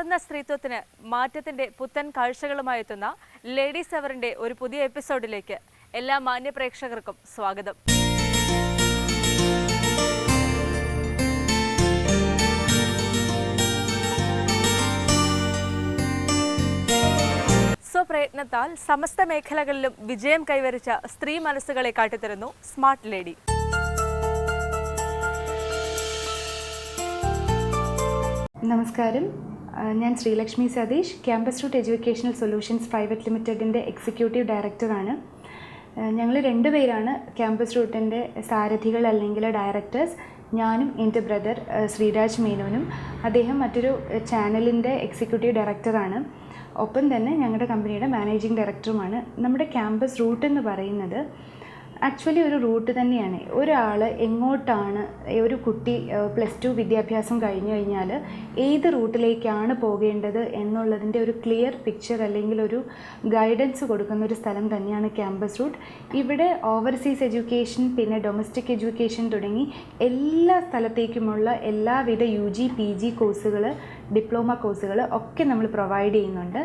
മാറുന്ന സ്ത്രീത്വത്തിന് മാറ്റത്തിന്റെ പുത്തൻ കാഴ്ചകളുമായി എത്തുന്ന ലേഡീസ് അവറിന്റെ ഒരു പുതിയ എപ്പിസോഡിലേക്ക് എല്ലാ മാന്യ പ്രേക്ഷകർക്കും സ്വാഗതം. സ്വപ്രയത്നത്താൽ സമസ്ത മേഖലകളിലും വിജയം കൈവരിച്ച സ്ത്രീ മനസ്സുകളെ കാട്ടിത്തരുന്നു സ്മാർട്ട് ലേഡി. നമസ്കാരം, ഞാൻ Sreelakshmi Satheesh, campus route educational solutions private ലിമിറ്റഡിൻ്റെ എക്സിക്യൂട്ടീവ് ഡയറക്ടറാണ്. ഞങ്ങൾ രണ്ടുപേരാണ് ക്യാമ്പസ് റൂട്ടിൻ്റെ സാരഥികൾ അല്ലെങ്കിൽ ഡയറക്ടേഴ്സ്. ഞാനും എൻ്റെ ബ്രദർ ശ്രീരാജ് മേനോനും, അദ്ദേഹം മറ്റൊരു ചാനലിൻ്റെ എക്സിക്യൂട്ടീവ് ഡയറക്ടറാണ്. ഒപ്പം തന്നെ ഞങ്ങളുടെ കമ്പനിയുടെ മാനേജിംഗ് ഡയറക്ടറുമാണ്. നമ്മുടെ ക്യാമ്പസ് റൂട്ട് എന്ന് പറയുന്നത് ആക്ച്വലി ഒരു റൂട്ട് തന്നെയാണ്. ഒരാൾ എങ്ങോട്ടാണ്, ഒരു കുട്ടി +2 വിദ്യാഭ്യാസം കഴിഞ്ഞു കഴിഞ്ഞാൽ ഏത് റൂട്ടിലേക്കാണ് പോകേണ്ടത് എന്നുള്ളതിൻ്റെ ഒരു ക്ലിയർ പിക്ചർ അല്ലെങ്കിൽ ഒരു ഗൈഡൻസ് കൊടുക്കുന്ന ഒരു സ്ഥലം തന്നെയാണ് ക്യാമ്പസ് റൂട്ട്. ഇവിടെ ഓവർസീസ് എഡ്യൂക്കേഷൻ, പിന്നെ ഡൊമസ്റ്റിക് എഡ്യൂക്കേഷൻ തുടങ്ങി എല്ലാ സ്ഥലത്തേക്കുമുള്ള എല്ലാവിധ UG PG കോഴ്സുകൾ, ഡിപ്ലോമ കോഴ്സുകൾ ഒക്കെ നമ്മൾ പ്രൊവൈഡ് ചെയ്യുന്നുണ്ട്.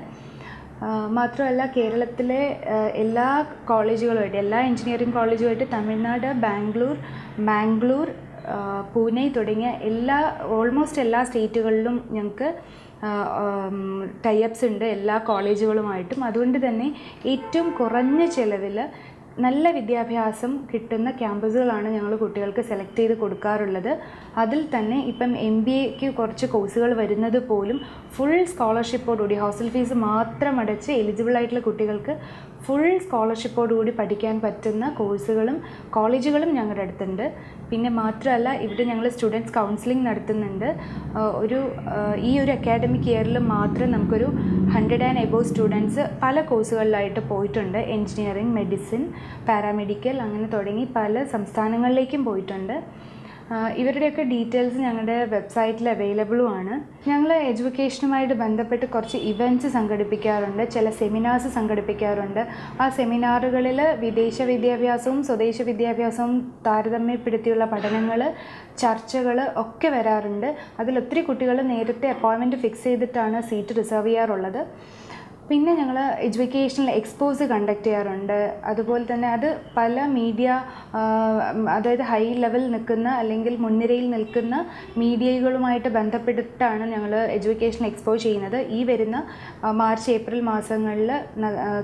മാത്രമല്ല, കേരളത്തിലെ എല്ലാ കോളേജുകളുമായിട്ട്, എല്ലാ എഞ്ചിനീയറിംഗ് കോളേജുമായിട്ട് തമിഴ്നാട്, മാംഗ്ലൂർ, പൂനെ തുടങ്ങിയ ഓൾമോസ്റ്റ് എല്ലാ സ്റ്റേറ്റുകളിലും ഞങ്ങൾക്ക് ടൈഅപ്സ് ഉണ്ട് എല്ലാ കോളേജുകളുമായിട്ടും. അതുകൊണ്ട് തന്നെ ഏറ്റവും കുറഞ്ഞ ചിലവിൽ നല്ല വിദ്യാഭ്യാസം കിട്ടുന്ന ക്യാമ്പസുകളാണ് ഞങ്ങൾ കുട്ടികൾക്ക് സെലക്ട് ചെയ്ത് കൊടുക്കാറുള്ളത്. അതിൽ തന്നെ ഇപ്പം MBAക്ക് കുറച്ച് കോഴ്സുകൾ വരുന്നത് പോലും ഫുൾ സ്കോളർഷിപ്പോടുകൂടി, ഹോസ്റ്റൽ ഫീസ് മാത്രം അടച്ച് എലിജിബിൾ ആയിട്ടുള്ള കുട്ടികൾക്ക് ഫുൾ സ്കോളർഷിപ്പോടുകൂടി പഠിക്കാൻ പറ്റുന്ന കോഴ്സുകളും കോളേജുകളും ഞങ്ങളുടെ അടുത്തുണ്ട്. പിന്നെ മാത്രമല്ല, ഇവിടെ ഞങ്ങൾ സ്റ്റുഡൻസ് കൗൺസിലിംഗ് നടത്തുന്നുണ്ട്. ഈ ഒരു അക്കാഡമിക് ഇയറിൽ മാത്രം നമുക്കൊരു 100 and above സ്റ്റുഡൻസ് പല കോഴ്സുകളിലായിട്ട് പോയിട്ടുണ്ട്. എൻജിനീയറിംഗ്, മെഡിസിൻ, പാരാമെഡിക്കൽ അങ്ങനെ തുടങ്ങി പല സംസ്ഥാനങ്ങളിലേക്കും പോയിട്ടുണ്ട്. ഇവരുടെയൊക്കെ ഡീറ്റെയിൽസ് ഞങ്ങളുടെ വെബ്സൈറ്റിൽ അവൈലബിളുമാണ്. ഞങ്ങൾ എഡ്യൂക്കേഷനുമായിട്ട് ബന്ധപ്പെട്ട് കുറച്ച് ഇവൻറ്റ്സ് സംഘടിപ്പിക്കാറുണ്ട്, ചില സെമിനാർസ് സംഘടിപ്പിക്കാറുണ്ട്. ആ സെമിനാറുകളിൽ വിദേശ വിദ്യാഭ്യാസവും സ്വദേശ വിദ്യാഭ്യാസവും താരതമ്യപ്പെടുത്തിയുള്ള പഠനങ്ങൾ, ചർച്ചകൾ ഒക്കെ വരാറുണ്ട്. അതിലൊത്തിരി കുട്ടികൾ നേരത്തെ അപ്പോയിൻമെൻറ്റ് ഫിക്സ് ചെയ്തിട്ടാണ് സീറ്റ് റിസർവ് ചെയ്യാറുള്ളത്. പിന്നെ ഞങ്ങൾ എഡ്യൂക്കേഷണൽ എക്സ്പോസ് കണ്ടക്ട് ചെയ്യാറുണ്ട്. അതുപോലെ തന്നെ അത് പല മീഡിയ, അതായത് ഹൈ ലെവൽ നിൽക്കുന്ന അല്ലെങ്കിൽ മുൻനിരയിൽ നിൽക്കുന്ന മീഡിയകളുമായിട്ട് ബന്ധപ്പെട്ടിട്ടാണ് ഞങ്ങൾ എഡ്യൂക്കേഷണൽ എക്സ്പോ ചെയ്യുന്നത്. ഈ വരുന്ന മാർച്ച്, ഏപ്രിൽ മാസങ്ങളിൽ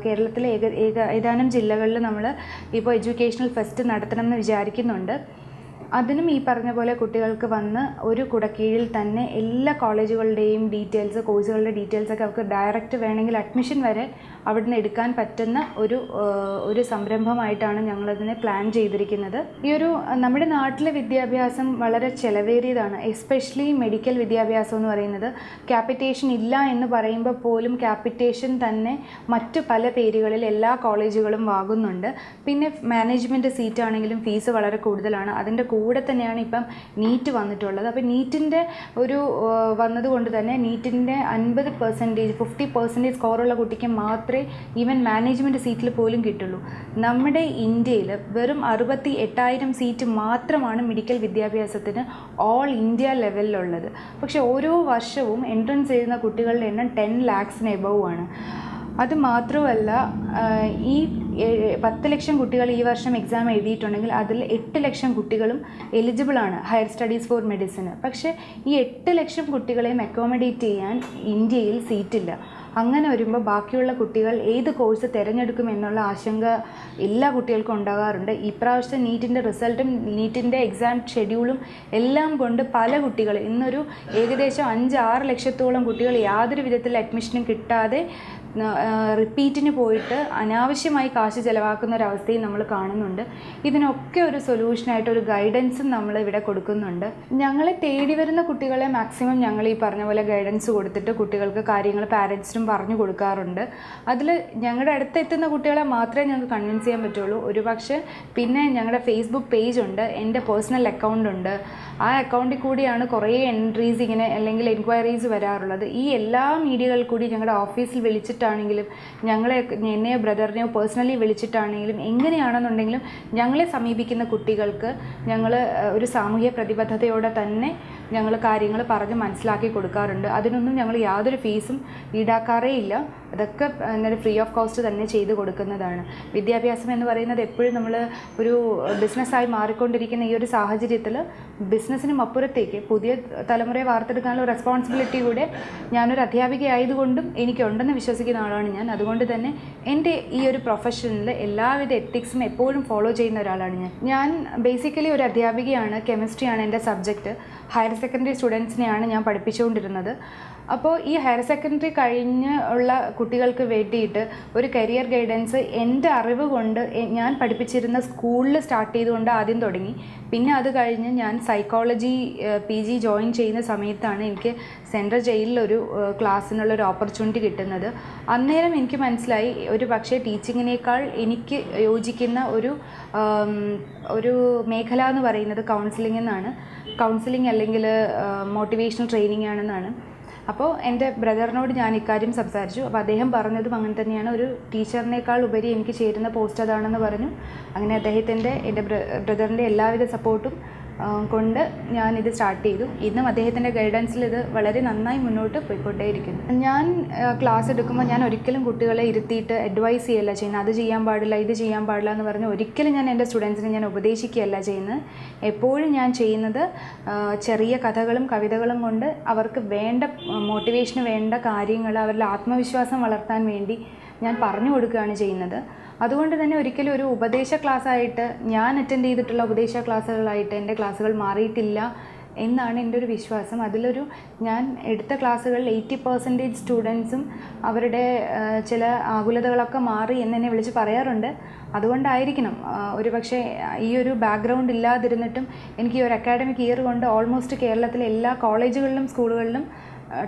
കേരളത്തിലെ ഏതാനും ജില്ലകളിൽ നമ്മൾ ഇപ്പോൾ എഡ്യൂക്കേഷണൽ ഫെസ്റ്റ് നടത്തണം എന്ന് വിചാരിക്കുന്നുണ്ട്. അതിനും ഈ പറഞ്ഞ പോലെ കുട്ടികൾക്ക് വന്ന് ഒരു കുടക്കീഴിൽ തന്നെ എല്ലാ കോളേജുകളുടെയും ഡീറ്റെയിൽസ്, കോഴ്സുകളുടെ ഡീറ്റെയിൽസൊക്കെ അവർക്ക് ഡയറക്റ്റ് വേണമെങ്കിൽ അഡ്മിഷൻ വരെ അവിടുന്ന് എടുക്കാൻ പറ്റുന്ന ഒരു സംരംഭമായിട്ടാണ് ഞങ്ങളതിനെ പ്ലാൻ ചെയ്തിരിക്കുന്നത്. നമ്മുടെ നാട്ടിലെ വിദ്യാഭ്യാസം വളരെ ചിലവേറിയതാണ്. എസ്പെഷ്യലി മെഡിക്കൽ വിദ്യാഭ്യാസം എന്ന് പറയുന്നത് ക്യാപിറ്റേഷൻ ഇല്ല എന്ന് പറയുമ്പോൾ പോലും ക്യാപിറ്റേഷൻ തന്നെ മറ്റു പല പേരുകളിൽ എല്ലാ കോളേജുകളും വാങ്ങുന്നുണ്ട്. പിന്നെ മാനേജ്മെൻറ്റ് സീറ്റാണെങ്കിലും ഫീസ് വളരെ കൂടുതലാണ്. അതിൻ്റെ കൂടെ തന്നെയാണ് ഇപ്പം നീറ്റ് വന്നിട്ടുള്ളത്. അപ്പോൾ നീറ്റിൻ്റെ വന്നതുകൊണ്ട് തന്നെ നീറ്റിൻ്റെ 50%, 50% സ്കോറുള്ള കുട്ടിക്ക് മാത്രമേ ഈവൻ മാനേജ്മെൻറ്റ് സീറ്റിൽ പോലും കിട്ടുള്ളൂ. നമ്മുടെ ഇന്ത്യയിൽ വെറും 68,000 സീറ്റ് മാത്രമാണ് മെഡിക്കൽ വിദ്യാഭ്യാസത്തിന് ഓൾ ഇന്ത്യ ലെവലിലുള്ളത്. പക്ഷേ ഓരോ വർഷവും എൻട്രൻസ് ചെയ്യുന്ന കുട്ടികളുടെ എണ്ണം 10 lakhs-ന് എബവ് ആണ്. അത് മാത്രമല്ല, ഈ 10 ലക്ഷം കുട്ടികൾ ഈ വർഷം എക്സാം എഴുതിയിട്ടുണ്ടെങ്കിൽ അതിൽ 8 ലക്ഷം കുട്ടികളും എലിജിബിളാണ് ഹയർ സ്റ്റഡീസ് ഫോർ മെഡിസിന്. പക്ഷേ ഈ 8 ലക്ഷം കുട്ടികളെയും അക്കോമഡേറ്റ് ചെയ്യാൻ ഇന്ത്യയിൽ സീറ്റില്ല. അങ്ങനെ വരുമ്പോൾ ബാക്കിയുള്ള കുട്ടികൾ ഏത് കോഴ്സ് തിരഞ്ഞെടുക്കുമെന്നുള്ള ആശങ്ക എല്ലാ കുട്ടികൾക്കും ഉണ്ടാകാറുണ്ട്. ഇപ്രാവശ്യത്തെ നീറ്റിൻ്റെ റിസൾട്ടും നീറ്റിൻ്റെ എക്സാം ഷെഡ്യൂളും എല്ലാം കൊണ്ട് പല കുട്ടികൾ, ഇന്നൊരു ഏകദേശം 5-6 ലക്ഷത്തോളം കുട്ടികൾ യാതൊരു വിധത്തിൽ അഡ്മിഷനും കിട്ടാതെ റിപ്പീറ്റിന് പോയിട്ട് അനാവശ്യമായി കാശ് ചിലവാക്കുന്ന ഒരവസ്ഥയും നമ്മൾ കാണുന്നുണ്ട്. ഇതിനൊക്കെ ഒരു സൊല്യൂഷനായിട്ട് ഒരു ഗൈഡൻസും നമ്മൾ ഇവിടെ കൊടുക്കുന്നുണ്ട്. ഞങ്ങളെ തേടി വരുന്ന കുട്ടികളെ മാക്സിമം ഞങ്ങൾ ഈ പറഞ്ഞ പോലെ ഗൈഡൻസ് കൊടുത്തിട്ട് കുട്ടികൾക്ക് കാര്യങ്ങൾ പാരൻസിനും പറഞ്ഞു കൊടുക്കാറുണ്ട്. അതിൽ ഞങ്ങളുടെ അടുത്തെത്തുന്ന കുട്ടികളെ മാത്രമേ ഞങ്ങൾക്ക് കൺവിൻസ് ചെയ്യാൻ പറ്റുള്ളൂ. ഒരുപക്ഷെ പിന്നെ ഞങ്ങളുടെ ഫേസ്ബുക്ക് പേജ് ഉണ്ട്, എൻ്റെ പേഴ്സണൽ അക്കൗണ്ട് ഉണ്ട്. ആ അക്കൗണ്ടിൽ കൂടിയാണ് കുറേ എൻട്രീസ് ഇങ്ങനെ അല്ലെങ്കിൽ എൻക്വയറീസ് വരാറുള്ളത്. ഈ എല്ലാ മീഡിയകൾ കൂടി ഞങ്ങളുടെ ഓഫീസിൽ വിളിച്ചിട്ടാണെങ്കിലും എന്നെയോ ബ്രദറിനെയോ പേഴ്സണലി വിളിച്ചിട്ടാണെങ്കിലും എങ്ങനെയാണെന്നുണ്ടെങ്കിലും ഞങ്ങളെ സമീപിക്കുന്ന കുട്ടികൾക്ക് ഞങ്ങൾ ഒരു സാമൂഹ്യ പ്രതിബദ്ധതയോടെ തന്നെ ഞങ്ങൾ കാര്യങ്ങൾ പറഞ്ഞ് മനസ്സിലാക്കി കൊടുക്കാറുണ്ട്. അതിനൊന്നും ഞങ്ങൾ യാതൊരു ഫീസും ഈടാക്കാറേ ഇല്ല. അതൊക്കെ എന്നാൽ ഫ്രീ ഓഫ് കോസ്റ്റ് തന്നെ ചെയ്ത് കൊടുക്കുന്നതാണ്. വിദ്യാഭ്യാസം എന്ന് പറയുന്നത് എപ്പോഴും നമ്മൾ ഒരു ബിസിനസ്സായി മാറിക്കൊണ്ടിരിക്കുന്ന ഈ ഒരു സാഹചര്യത്തിൽ ബിസിനസ്സിനും അപ്പുറത്തേക്ക് പുതിയ തലമുറയെ വാർത്തെടുക്കാനുള്ള റെസ്പോൺസിബിലിറ്റി കൂടെ ഞാനൊരു അധ്യാപികയായതുകൊണ്ടും എനിക്കുണ്ടെന്ന് വിശ്വസിക്കുന്ന ആളാണ് ഞാൻ. അതുകൊണ്ട് തന്നെ എൻ്റെ ഈ ഒരു പ്രൊഫഷനിൽ എല്ലാവിധ എത്തിക്സും എപ്പോഴും ഫോളോ ചെയ്യുന്ന ഒരാളാണ് ഞാൻ ബേസിക്കലി ഒരു അധ്യാപികയാണ്. കെമിസ്ട്രിയാണ് എൻ്റെ സബ്ജക്റ്റ്. ഹയർ സെക്കൻഡറി സ്റ്റുഡൻസിനെയാണ് ഞാൻ പഠിപ്പിച്ചുകൊണ്ടിരുന്നത്. അപ്പോൾ ഈ ഹയർ സെക്കൻഡറി കഴിഞ്ഞ് ഉള്ള കുട്ടികൾക്ക് വേണ്ടിയിട്ട് ഒരു കരിയർ ഗൈഡൻസ് എൻ്റെ അറിവ് കൊണ്ട് ഞാൻ പഠിപ്പിച്ചിരുന്ന സ്കൂളിൽ സ്റ്റാർട്ട് ചെയ്തുകൊണ്ട് ആദ്യം തുടങ്ങി. പിന്നെ അത് കഴിഞ്ഞ് ഞാൻ സൈക്കോളജി PG ജോയിൻ ചെയ്യുന്ന സമയത്താണ് എനിക്ക് സെൻട്രൽ ജയിലിലൊരു ക്ലാസ്സിനുള്ളൊരു ഓപ്പർച്യൂണിറ്റി കിട്ടുന്നത്. അന്നേരം എനിക്ക് മനസ്സിലായി ഒരു പക്ഷേ ടീച്ചിങ്ങിനേക്കാൾ എനിക്ക് യോജിക്കുന്ന ഒരു മേഖല എന്ന് പറയുന്നത് കൗൺസിലിംഗ് അല്ലെങ്കിൽ മോട്ടിവേഷണൽ ട്രെയിനിങ് ആണെന്നാണ്. അപ്പോൾ എൻ്റെ ബ്രദറിനോട് ഞാൻ ഇക്കാര്യം സംസാരിച്ചു. അപ്പോൾ അദ്ദേഹം പറഞ്ഞതും അങ്ങനെ തന്നെയാണ്. ഒരു ടീച്ചറിനേക്കാൾ ഉപരി എനിക്ക് ചേരുന്ന പോസ്റ്റ് അതാണെന്ന് പറഞ്ഞു. അങ്ങനെ എൻ്റെ ബ്രദറിൻ്റെ എല്ലാവിധ സപ്പോർട്ടും കൊണ്ട് ഞാനിത് സ്റ്റാർട്ട് ചെയ്തു. ഇന്നും അദ്ദേഹത്തിൻ്റെ ഗൈഡൻസിൽ ഇത് വളരെ നന്നായി മുന്നോട്ട് പോയിക്കൊണ്ടേയിരിക്കുന്നു. ഞാൻ ക്ലാസ് എടുക്കുമ്പോൾ ഞാൻ ഒരിക്കലും കുട്ടികളെ ഇരുത്തിയിട്ട് അഡ്വൈസ് ചെയ്യല്ല ചെയ്യുന്നത്. അത് ചെയ്യാൻ പാടില്ല, ഇത് ചെയ്യാൻ പാടില്ല എന്ന് പറഞ്ഞ് ഒരിക്കലും ഞാൻ എൻ്റെ സ്റ്റുഡൻസിനെ ഞാൻ ഉപദേശിക്കുകയല്ല ചെയ്യുന്നത്. എപ്പോഴും ഞാൻ ചെയ്യുന്നത് ചെറിയ കഥകളും കവിതകളും കൊണ്ട് അവർക്ക് വേണ്ട മോട്ടിവേഷന് വേണ്ട കാര്യങ്ങൾ, അവരുടെ ആത്മവിശ്വാസം വളർത്താൻ വേണ്ടി ഞാൻ പറഞ്ഞു കൊടുക്കുകയാണ് ചെയ്യുന്നത്. അതുകൊണ്ട് തന്നെ ഒരിക്കലും ഒരു ഉപദേശ ക്ലാസ്സായിട്ട് ഞാൻ അറ്റൻഡ് ചെയ്തിട്ടുള്ള ഉപദേശ ക്ലാസ്സുകളായിട്ട് എൻ്റെ ക്ലാസ്സുകൾ മാറിയിട്ടില്ല എന്നാണ് എൻ്റെ ഒരു വിശ്വാസം. ഞാൻ എടുത്ത ക്ലാസ്സുകളിൽ 80% സ്റ്റുഡൻസും അവരുടെ ചില ആകുലതകളൊക്കെ മാറി എന്നെ വിളിച്ച് പറയാറുണ്ട്. അതുകൊണ്ടായിരിക്കണം ഒരു പക്ഷേ ഈ ഒരു ബാക്ക്ഗ്രൗണ്ട് ഇല്ലാതിരുന്നിട്ടും എനിക്ക് ഈ ഒരു അക്കാഡമിക് ഇയർ കൊണ്ട് ഓൾമോസ്റ്റ് കേരളത്തിലെ എല്ലാ കോളേജുകളിലും സ്കൂളുകളിലും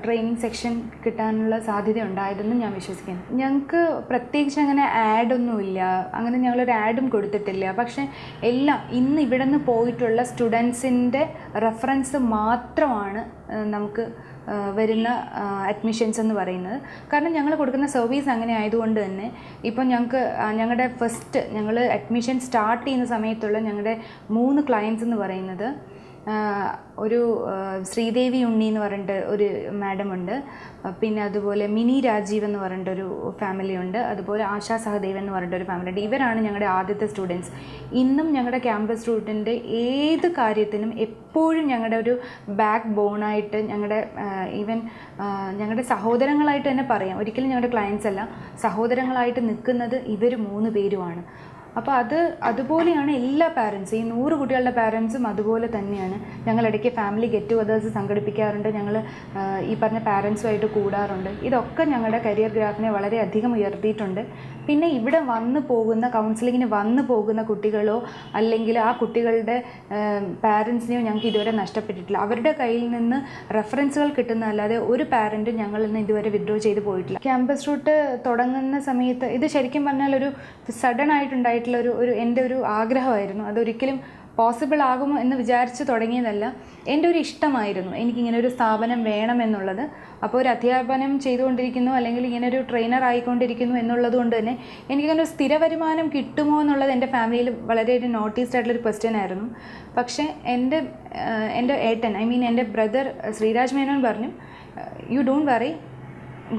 ട്രെയിനിങ് സെക്ഷൻ കിട്ടാനുള്ള സാധ്യത ഉണ്ടായതെന്ന് ഞാൻ വിശ്വസിക്കുന്നു. ഞങ്ങൾക്ക് പ്രത്യേകിച്ച് അങ്ങനെ ആഡൊന്നുമില്ല, അങ്ങനെ ഞങ്ങളൊരു ആഡും കൊടുത്തിട്ടില്ല. പക്ഷേ എല്ലാം ഇന്ന് ഇവിടെ നിന്ന് പോയിട്ടുള്ള സ്റ്റുഡൻസിൻ്റെ റെഫറൻസ് മാത്രമാണ് നമുക്ക് വരുന്ന അഡ്മിഷൻസ് എന്ന് പറയുന്നത്. കാരണം ഞങ്ങൾ കൊടുക്കുന്ന സർവീസ് അങ്ങനെ ആയതുകൊണ്ട് തന്നെ ഇപ്പോൾ ഞങ്ങൾ അഡ്മിഷൻ സ്റ്റാർട്ട് ചെയ്യുന്ന സമയത്തുള്ള ഞങ്ങളുടെ 3 ക്ലയൻസ് എന്ന് പറയുന്നത് ഒരു ശ്രീദേവി ഉണ്ണി എന്ന് പറഞ്ഞിട്ട് ഒരു മാഡമുണ്ട്, പിന്നെ അതുപോലെ മിനി രാജീവ് എന്ന് പറഞ്ഞിട്ടൊരു ഫാമിലി ഉണ്ട്, അതുപോലെ ആശാ സഹദേവ് എന്ന് പറഞ്ഞിട്ടൊരു ഫാമിലി ഉണ്ട്. ഇവരാണ് ഞങ്ങളുടെ ആദ്യത്തെ സ്റ്റുഡൻസ്. ഇന്നും ഞങ്ങളുടെ ക്യാമ്പസ് സ്റ്റുഡൻറ്റ് ഏത് കാര്യത്തിനും എപ്പോഴും ഞങ്ങളുടെ ഒരു ബാക്ക് ബോണായിട്ട് ഞങ്ങളുടെ സഹോദരങ്ങളായിട്ട് തന്നെ പറയാം. ഒരിക്കലും ഞങ്ങളുടെ ക്ലയൻസ് അല്ല, സഹോദരങ്ങളായിട്ട് നിൽക്കുന്നത് ഇവർ 3 പേരുമാണ്. അപ്പോൾ അതുപോലെയാണ് എല്ലാ പാരൻസും, ഈ 100 കുട്ടികളുടെ പാരൻസും അതുപോലെ തന്നെയാണ്. ഞങ്ങളിടയ്ക്ക് ഫാമിലി ഗെറ്റ് ടുഗദേഴ്സ് സംഘടിപ്പിക്കാറുണ്ട്. ഞങ്ങൾ ഈ പറഞ്ഞ പാരൻസുമായിട്ട് കൂടാറുണ്ട്. ഇതൊക്കെ ഞങ്ങളുടെ കരിയർ ഗ്രാഫിനെ വളരെയധികം ഉയർത്തിയിട്ടുണ്ട്. പിന്നെ ഇവിടെ കൗൺസിലിങ്ങിന് വന്നു പോകുന്ന കുട്ടികളോ അല്ലെങ്കിൽ ആ കുട്ടികളുടെ പാരൻസിനെയോ ഞങ്ങൾക്ക് ഇതുവരെ നഷ്ടപ്പെട്ടിട്ടില്ല. അവരുടെ കയ്യിൽ നിന്ന് റെഫറൻസുകൾ കിട്ടുന്നതല്ലാതെ ഒരു പാരൻറ്റും ഞങ്ങളിൽ നിന്ന് ഇതുവരെ വിഡ്രോ ചെയ്ത് പോയിട്ടില്ല. ക്യാമ്പസ് റൂട്ട് തുടങ്ങുന്ന സമയത്ത് ഇത് ശരിക്കും പറഞ്ഞാൽ ഒരു സഡൻ ആയിട്ടുണ്ടായിട്ടുള്ള എൻ്റെ ഒരു ആഗ്രഹമായിരുന്നു. അതൊരിക്കലും പോസിബിൾ ആകുമോ എന്ന് വിചാരിച്ച് തുടങ്ങിയതല്ല, എൻ്റെ ഒരു ഇഷ്ടമായിരുന്നു എനിക്കിങ്ങനെ ഒരു സ്ഥാപനം വേണമെന്നുള്ളത്. അപ്പോൾ ഒരു അധ്യാപനം ചെയ്തുകൊണ്ടിരിക്കുന്നു അല്ലെങ്കിൽ ഇങ്ങനെ ഒരു ട്രെയിനർ ആയിക്കൊണ്ടിരിക്കുന്നു എന്നുള്ളത് കൊണ്ട് തന്നെ എനിക്കങ്ങനെ ഒരു സ്ഥിര വരുമാനം കിട്ടുമോ എന്നുള്ളത് എൻ്റെ ഫാമിലിയിൽ വളരെ ഒരു നോട്ടീസ്ഡ് ആയിട്ടുള്ളൊരു ക്വസ്റ്റ്യൻ ആയിരുന്നു. പക്ഷേ എൻ്റെ ഏട്ടൻ എൻ്റെ ബ്രദർ ശ്രീരാജ് മേനോൻ പറഞ്ഞു, you don't worry,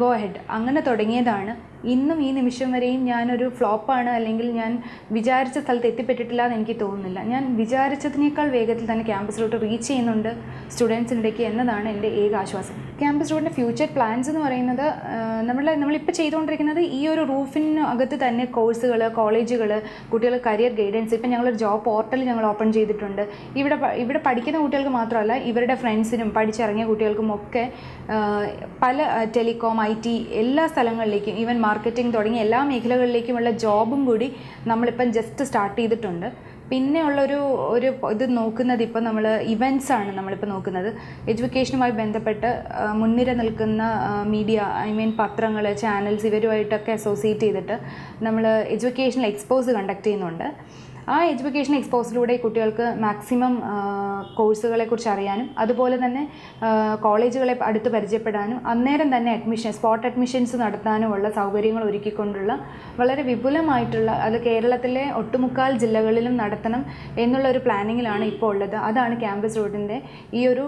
go ahead. അങ്ങനെ തുടങ്ങിയതാണ്. ഇന്നും ഈ നിമിഷം വരെയും ഞാനൊരു ഫ്ലോപ്പാണ് അല്ലെങ്കിൽ ഞാൻ വിചാരിച്ച സ്ഥലത്ത് എത്തിപ്പെട്ടിട്ടില്ല എന്ന് എനിക്ക് തോന്നുന്നില്ല. ഞാൻ വിചാരിച്ചതിനേക്കാൾ വേഗത്തിൽ തന്നെ ക്യാമ്പസ് റൂട്ട് റീച്ച് ചെയ്യുന്നുണ്ട് സ്റ്റുഡൻസിനിടയ്ക്ക് എന്നതാണ് എൻ്റെ ഏക ആശ്വാസം. ക്യാമ്പസ് റൂട്ടിൻ്റെ ഫ്യൂച്ചർ പ്ലാൻസ് എന്ന് പറയുന്നത് നമ്മളിപ്പോൾ ചെയ്തുകൊണ്ടിരിക്കുന്നത് ഈ ഒരു റൂഫിന് അകത്ത് തന്നെ കോഴ്സുകൾ, കോളേജുകൾ, കുട്ടികൾ കരിയർ ഗൈഡൻസ്. ഇപ്പം ഞങ്ങളൊരു ജോബ് പോർട്ടൽ ഞങ്ങൾ ഓപ്പൺ ചെയ്തിട്ടുണ്ട്. ഇവിടെ പഠിക്കുന്ന കുട്ടികൾക്ക് മാത്രമല്ല, ഇവരുടെ ഫ്രണ്ട്സിനും പഠിച്ചിറങ്ങിയ കുട്ടികൾക്കും ഒക്കെ പല ടെലികോം, IT എല്ലാ സ്ഥലങ്ങളിലേക്കും, ഈവൻ മാർക്കറ്റിംഗ് തുടങ്ങിയ എല്ലാ മേഖലകളിലേക്കുമുള്ള ജോബും കൂടി നമ്മളിപ്പം ജസ്റ്റ് സ്റ്റാർട്ട് ചെയ്തിട്ടുണ്ട്. പിന്നെ ഉള്ളൊരു ഇത് നോക്കുന്നത് ഇപ്പോൾ നമ്മൾ ഇവൻറ്റ്സാണ് നമ്മളിപ്പോൾ നോക്കുന്നത്. എഡ്യൂക്കേഷനുമായി ബന്ധപ്പെട്ട് മുൻനിര നിൽക്കുന്ന മീഡിയ, പത്രങ്ങൾ, ചാനൽസ് ഇവരുമായിട്ടൊക്കെ അസോസിയേറ്റ് ചെയ്തിട്ട് നമ്മൾ എഡ്യൂക്കേഷണൽ എക്സ്പോസ് കണ്ടക്ട് ചെയ്യുന്നുണ്ട്. ആ എഡ്യൂക്കേഷൻ എക്സ്പോസിലൂടെ കുട്ടികൾക്ക് മാക്സിമം കോഴ്സുകളെക്കുറിച്ച് അറിയാനും അതുപോലെ തന്നെ കോളേജുകളെ അടുത്ത് പരിചയപ്പെടാനും അന്നേരം തന്നെ സ്പോട്ട് അഡ്മിഷൻസ് നടത്താനുമുള്ള സൗകര്യങ്ങൾ ഒരുക്കിക്കൊണ്ടുള്ള വളരെ വിപുലമായിട്ടുള്ള, അത് കേരളത്തിലെ ഒട്ടുമുക്കാൽ ജില്ലകളിലും നടത്തണം എന്നുള്ളൊരു പ്ലാനിങ്ങിലാണ് ഇപ്പോൾ ഉള്ളത്. അതാണ് ക്യാമ്പസ് റൂട്ടിൻ്റെ ഈ ഒരു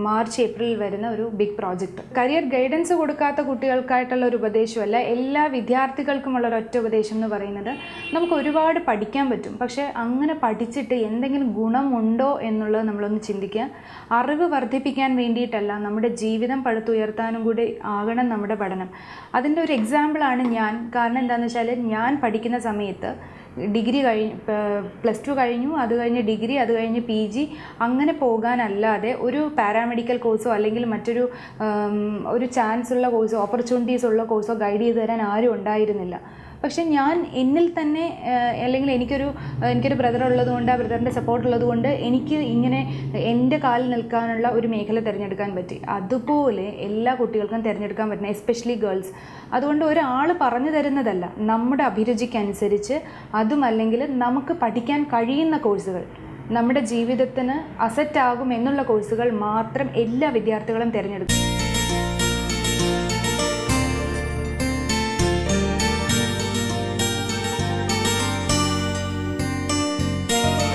മാർച്ച് ഏപ്രിലിൽ വരുന്ന ഒരു ബിഗ് പ്രോജക്റ്റ്. കരിയർ ഗൈഡൻസ് കൊടുക്കാത്ത കുട്ടികൾക്കായിട്ടുള്ള ഒരു ഉപദേശമല്ല, എല്ലാ വിദ്യാർത്ഥികൾക്കുമുള്ള ഒരൊറ്റ ഉപദേശം എന്ന് പറയുന്നത് നമുക്ക് ഒരുപാട് പഠിക്കാൻ പറ്റും, പക്ഷേ അങ്ങനെ പഠിച്ചിട്ട് എന്തെങ്കിലും ഗുണമുണ്ടോ എന്നുള്ളത് നമ്മളൊന്ന് ചിന്തിക്കുക. അറിവ് വർദ്ധിപ്പിക്കാൻ വേണ്ടിയിട്ടല്ല, നമ്മുടെ ജീവിതം പടുത്തുയർത്താനും കൂടി ആകണം നമ്മുടെ പഠനം. അതിൻ്റെ ഒരു എക്സാമ്പിളാണ് ഞാൻ. കാരണം എന്താണെന്ന് വെച്ചാൽ, ഞാൻ പഠിക്കുന്ന സമയത്ത് ഡിഗ്രി +2 കഴിഞ്ഞു, അത് കഴിഞ്ഞ് ഡിഗ്രി, അത് കഴിഞ്ഞ് PG, അങ്ങനെ പോകാനല്ലാതെ ഒരു പാരാമെഡിക്കൽ കോഴ്സോ അല്ലെങ്കിൽ മറ്റൊരു ഒരു ചാൻസ് ഉള്ള കോഴ്സോ ഓപ്പർച്യൂണിറ്റീസ് ഉള്ള കോഴ്സോ ഗൈഡ് ചെയ്ത് തരാൻ ആരും ഉണ്ടായിരുന്നില്ല. പക്ഷെ ഞാൻ എന്നിൽ തന്നെ, അല്ലെങ്കിൽ എനിക്കൊരു ബ്രദർ ഉള്ളതുകൊണ്ട്, ആ ബ്രദറിൻ്റെ സപ്പോർട്ട് ഉള്ളതുകൊണ്ട് എനിക്ക് ഇങ്ങനെ എൻ്റെ കാലിൽ നിൽക്കാനുള്ള ഒരു മേഖല തിരഞ്ഞെടുക്കാൻ പറ്റി. അതുപോലെ എല്ലാ കുട്ടികൾക്കും തിരഞ്ഞെടുക്കാൻ പറ്റണം, എസ്പെഷ്യലി ഗേൾസ്. അതുകൊണ്ട് ഒരാൾ പറഞ്ഞു തരുന്നതല്ല, നമ്മുടെ അഭിരുചിക്കനുസരിച്ച് അതുമല്ലെങ്കിൽ നമുക്ക് പഠിക്കാൻ കഴിയുന്ന കോഴ്സുകൾ, നമ്മുടെ ജീവിതത്തിന് അസറ്റാകും എന്നുള്ള കോഴ്സുകൾ മാത്രം എല്ലാ വിദ്യാർത്ഥികളും തിരഞ്ഞെടുക്കും.